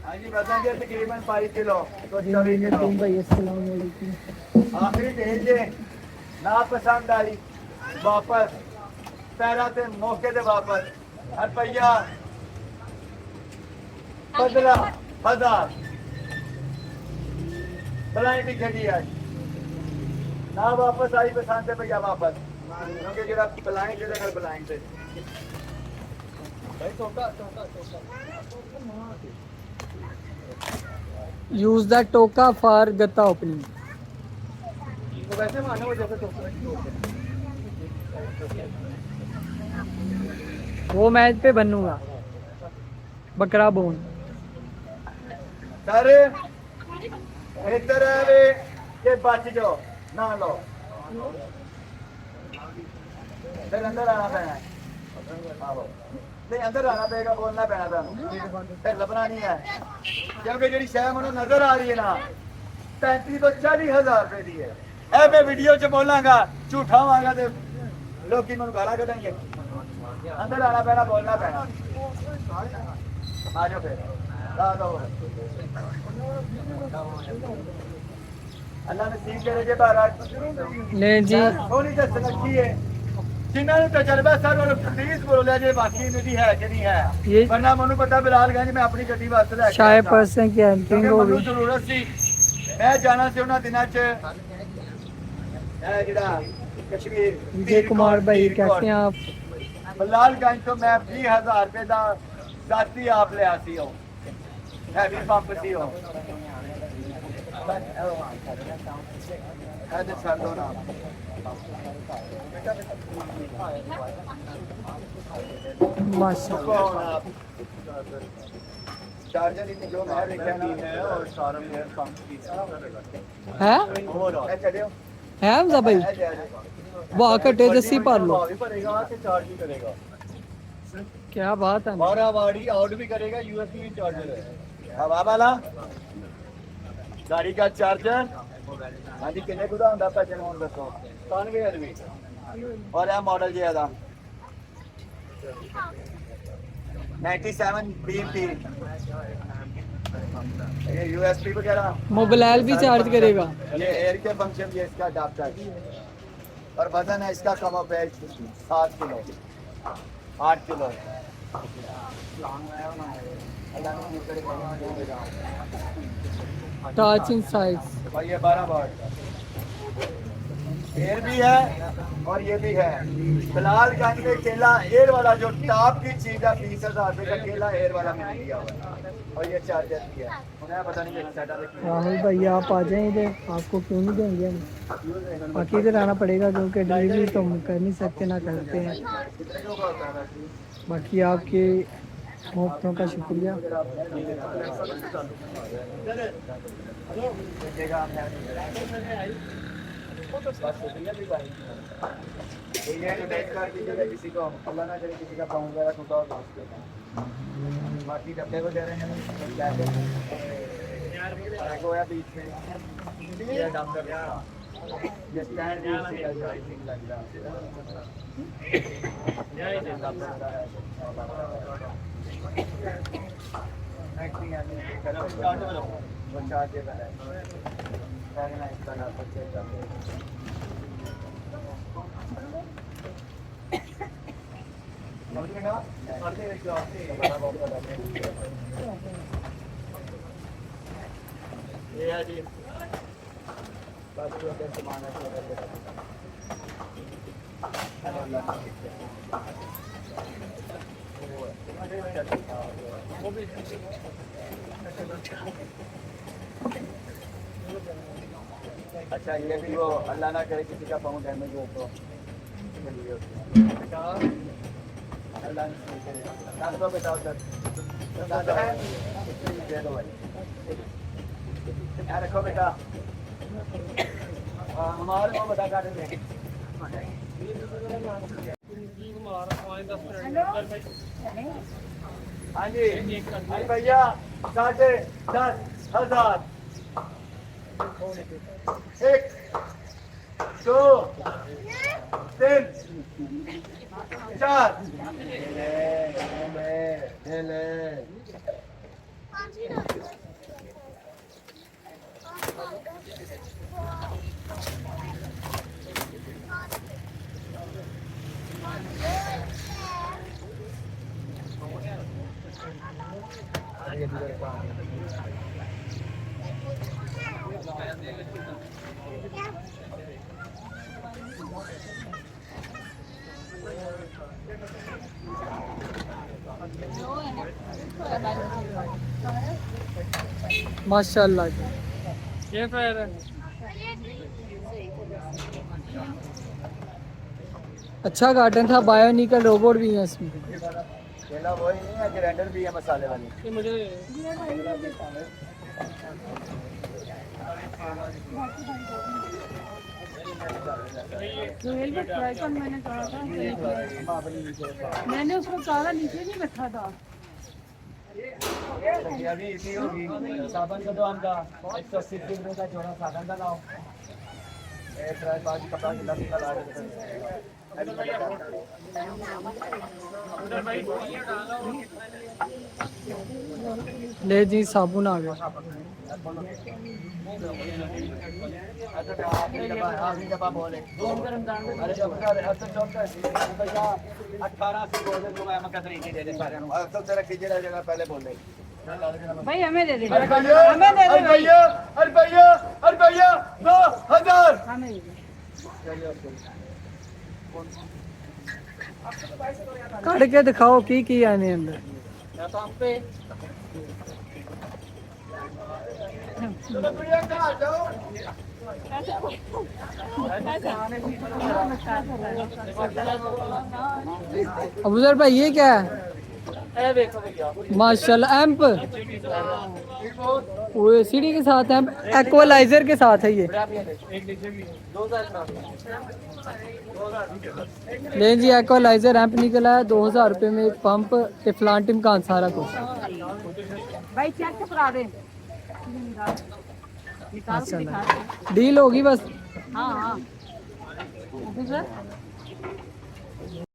हाँ जी बताएंगे तकरीबन 5 किलो तो भाई अस्सलाम वालेकुम। आखिरी भेज दे ना पसंद आई वापस पैरा ते मौके ते वापस रुपया 15,000 बलाई भी खड़ी है ना वापस आई पसंद है भैया वापस क्योंकि जरा ब्लाइंड है घर ब्लाइंड है भाई टोका टोका टोका यूज द टोका फॉर गत्ता ओपनिंग। तो वैसे मानो वो जैसे टोका वो मैच पे बनूंगा बकरा बोन। सर इधर वे के बच जाओ ना लो फिर अंदर आना पैना है नहीं अंदर आना पड़ेगा बोलना पैना था फिर लभना नहीं है क्योंकि जी शह मैं नजर आ रही है ना 35 तो 40,000 रुपए की है ए मैं वीडियो च बोलांगा झूठा होवांगा तो लोग मैं गाला कटेंगे अंदर आना पैना बोलना पैना आ जाओ फिर ला दो अल्लाह नसीब करे जे बाहर ले जी थोड़ी दस रखी है जिन्होंने तजर्बा सर और प्लीज बोलिया जे बाकी मेरी है कि नहीं है वरना मैंने पता बिलालगंज मैं अपनी गड्डी वास्ते लेके शायद पर्सन की एंट्रिंग हो ਮੈਨੂੰ गई। ਜ਼ਰੂਰਤ ਸੀ ਮੈਂ ਜਾਣਾ ਸੀ ਉਹਨਾਂ ਦਿਨਾਂ 'ਚ ਇਹ ਜਿਹੜਾ ਕਸ਼ਮੀਰ विजय कुमार भाई कैसे हैं आप? ਬਿਲਾਲਗੰਜ ਤੋਂ ਮੈਂ 20,000 ਰੁਪਏ ਦਾ ਜ਼ਾਤੀ ਆਪ ਲਿਆ ਸੀ ਉਹ ਹੈਵੀ ਪੰਪ ਸੀ ਉਹ ਇਹਦੇ ਛੱਡੋ ਨਾ माशाल्लाह। चार्जर जो मैं देखा नहीं है और सारा मेरे पंप की है और चलियो है हमजा भाई वाह कटे जस्सी पार लो। भी भरेगा कि चार्ज भी करेगा क्या बात है। 12 वाट आउट भी करेगा यूएसबी चार्जर है हवा वाला गाड़ी का चार्जर हाँ जी कितने कुदा होंगे पैसे मोन दसो 97 एलवी और यह मॉडल जी है 97 बीपी ये यूएसबी वगैरह मोबाइल भी चार्ज करेगा। ये एयर के फंक्शन ये इसका अडाप्टर और वजन है इसका कम of 7 kilo 8 kilo touch in size और ये 12 वाट एयर भी है और ये भी है बिलालगंज में केला एयर वाला जो टॉप की चीज है 20,000 रुपए का केला एयर वाला मैंने लिया हुआ है और ये चार्जर भी है उन्हें पता नहीं राहुल भाई आप आ जाएं इधर, आपको क्यों नहीं देंगे हम? बाकी इधर आना पड़ेगा क्योंकि डिलीवरी तो हम कर नहीं सकते ना करते हैं। बाकी आपके मोहब्बतों का शुक्रिया। किसी को अल्लाह ना करे किसी का पाँव वगैरह टूटा होगा बाकी डब्बे वगैरह हैं बीच में ये डॉक्टर ये स्टैंड लग ये है जी बस सामान अच्छा ये भी वो अल्लाह ना करे किसी का पाँव डैमेज हो तो अल्लाह नहीं करे तो बताओ सर दे दो भाई यार रखो बेटा हमारे को बता काटे देंगे हाँ जी भैया 10,500 1 2 3 4 माशाल्लाह जी। ये फिर अच्छा गार्डन था, बायोनिकल रोबोट भी है इसमें। केला वही नहीं है, ग्राइंडर भी है मसाले वाली। ये मुझे जोहेल को ट्राई कर, मैंने कहा था मैंने उसको कहा नीचे नहीं रखा था। अभी इसी होगी साबन का दुकान का 180 रुपये का जोड़ा साबन का लाओ। एक रात बाद कपड़ा गिला सीधा ला देते हैं। ले जी साबुन आ गया। अरे जब कर हसन चौक का 18 से बोल दे तो मैं मक्का तरीके दे दे सारे नु असल तेरा कीजे जगह पहले बोल दे। भाई हमें दे दे, अरे भैया हमें दे दे अरे भैया अरे भैया अरे भैया 2000 हमें दे दे। कट के दिखाओ की आने अंदर। चलो भैया कहां जाओ। अबूजर भाई ये क्या है? माशाल्लाह एम्प, वो सीडी के साथ एम्प, एक्वलाइजर के साथ है ये। ले जी एक्वलाइजर एम्प निकला है 2000 रुपये में, एक पंप टिफलान टिमकान सारा कुछ। भाई चेक करा दे, निकाल के दिखा दे। डील होगी बस। हाँ हाँ